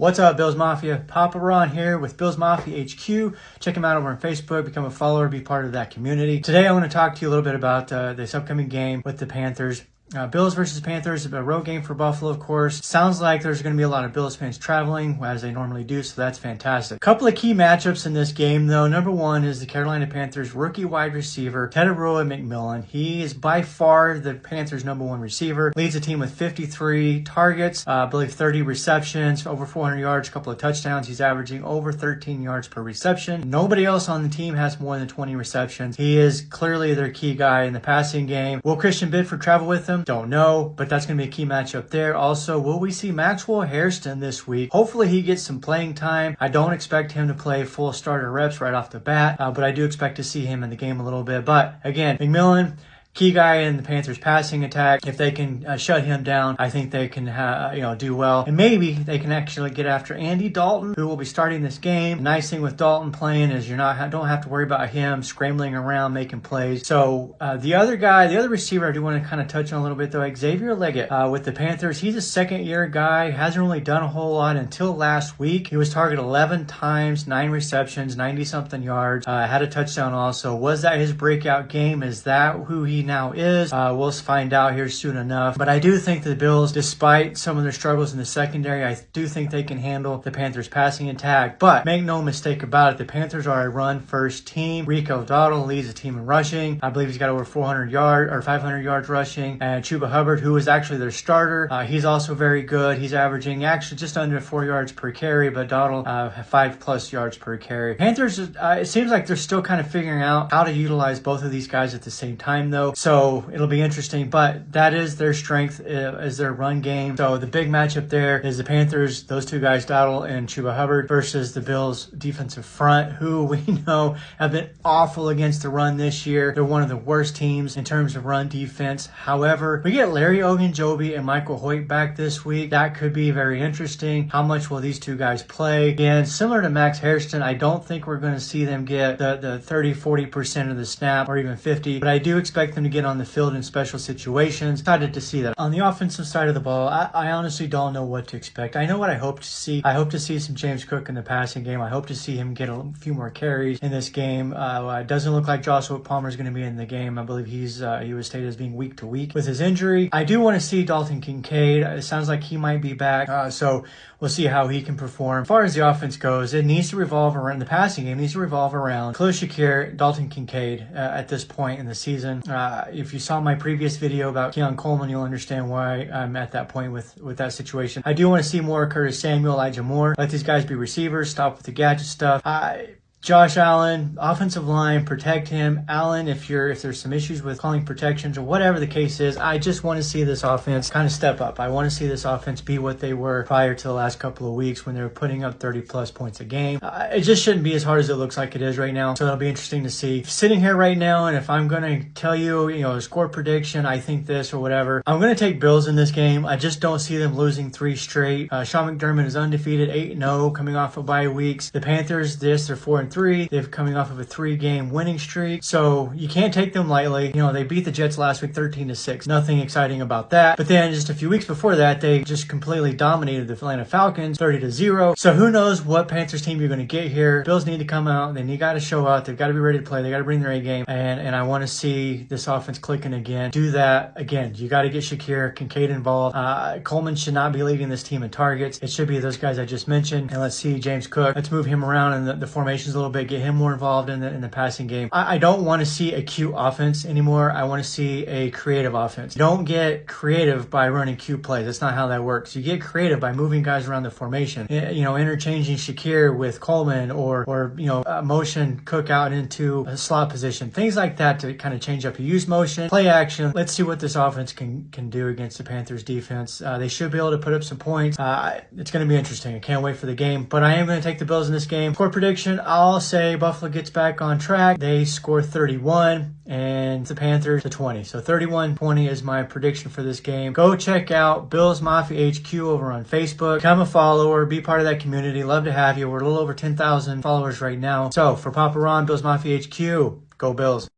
What's up, Bills Mafia? Papa Ron here with Bills Mafia HQ. Check him out over on Facebook, become a follower, be part of that community. Today I want to talk to you a little bit about this upcoming game with the Panthers. Bills versus Panthers, a road game for Buffalo, of course. Sounds like there's going to be a lot of Bills fans traveling, as they normally do, so that's fantastic. Couple of key matchups in this game, though. Number one is the Carolina Panthers rookie wide receiver, Tedoroa McMillan. He is by far the Panthers' #1 receiver. Leads the team with 53 targets, I believe 30 receptions, over 400 yards, a couple of touchdowns. He's averaging over 13 yards per reception. Nobody else on the team has more than 20 receptions. He is clearly their key guy in the passing game. Will Christian Bidford travel with them? Don't know, but that's going to be a key matchup there. Also, will we see Maxwell Hairston this week? Hopefully he gets some playing time. I don't expect him to play full starter reps right off the bat, but I do expect to see him in the game a little bit. But again, McMillan, key guy in the Panthers passing attack. If they can shut him down, I think they can do well. And maybe they can actually get after Andy Dalton, who will be starting this game. The nice thing with Dalton playing is don't have to worry about him scrambling around making plays. So the other receiver I do want to kind of touch on a little bit, though, Xavier Leggett with the Panthers. He's a second-year guy, hasn't really done a whole lot until last week. He was targeted 11 times, 9 receptions, 90-something yards, had a touchdown also. Was that his breakout game? Is that who he now is? We'll find out here soon enough. But I do think the Bills, despite some of their struggles in the secondary, I do think they can handle the Panthers passing attack. But make no mistake about it, the Panthers are a run-first team. Rico Dowdle leads the team in rushing. I believe he's got over 400 yards or 500 yards rushing. And Chuba Hubbard, who is actually their starter, he's also very good. He's averaging actually just under 4 yards per carry, but Dowdle 5+ yards per carry. Panthers, it seems like they're still kind of figuring out how to utilize both of these guys at the same time, though. So it'll be interesting, but that is their strength, is their run game. So the big matchup there is the Panthers, those two guys, Dowdle and Chuba Hubbard, versus the Bills defensive front, who we know have been awful against the run this year. They're one of the worst teams in terms of run defense. However, we get Larry Ogunjobi and Michael Hoyt back this week. That could be very interesting. How much will these two guys play? Again, similar to Max Hairston, I don't think we're going to see them get the 30-40% of the snap or even 50, but I do expect them to get on the field in special situations. Excited to see that. On the offensive side of the ball, I honestly don't know what to expect. I know what I hope to see. I hope to see some James Cook in the passing game. I hope to see him get a few more carries in this game. It doesn't look like Joshua Palmer is going to be in the game. I believe he was stated as being week to week with his injury. I do want to see Dalton Kincaid. It sounds like he might be back. So we'll see how he can perform. As far as the offense goes, it needs to revolve around the passing game. Needs to revolve around Khalil Shakir, Dalton Kincaid at this point in the season. If you saw my previous video about Keon Coleman, you'll understand why I'm at that point with that situation. I do want to see more Curtis Samuel, Elijah Moore. Let these guys be receivers. Stop with the gadget stuff. Josh Allen, offensive line, protect him. Allen, if there's some issues with calling protections or whatever the case is, I just want to see this offense kind of step up. I want to see this offense be what they were prior to the last couple of weeks when they were putting up 30+ points a game. It just shouldn't be as hard as it looks like it is right now. So it'll be interesting to see. Sitting here right now, and if I'm going to tell you, a score prediction, I think this or whatever, I'm going to take Bills in this game. I just don't see them losing 3 straight. Sean McDermott is undefeated, 8-0, coming off of bye weeks. The Panthers, they're 4-3. They're coming off of a 3-game winning streak, so you can't take them lightly. They beat the Jets last week 13-6. Nothing exciting about that. But then just a few weeks before that, they just completely dominated the Atlanta Falcons 30-0. So who knows what Panthers team you're going to get here. Bills need to come out. They got to show out. They've got to be ready to play. They got to bring their A game. And I want to see this offense clicking again. Do that again. You got to get Shakir, Kincaid involved. Coleman should not be leading this team in targets. It should be those guys I just mentioned. And let's see James Cook. Let's move him around in the formations a little bit. Get him more involved in the passing game. I don't want to see a cute offense anymore. I want to see a creative offense. You don't get creative by running cute plays. That's not how that works. You get creative by moving guys around the formation. Interchanging Shakir with Coleman or motion Cook out into a slot position. Things like that to kind of change up. You use motion, play action. Let's see what this offense can do against the Panthers defense. They should be able to put up some points. It's going to be interesting. I can't wait for the game, but I am going to take the Bills in this game. Score prediction, I'll say Buffalo gets back on track. They score 31 and the Panthers to 20. So 31-20 is my prediction for this game. Go check out Bills Mafia HQ over on Facebook. Become a follower. Be part of that community. Love to have you. We're a little over 10,000 followers right now. So for Papa Ron, Bills Mafia HQ, go Bills.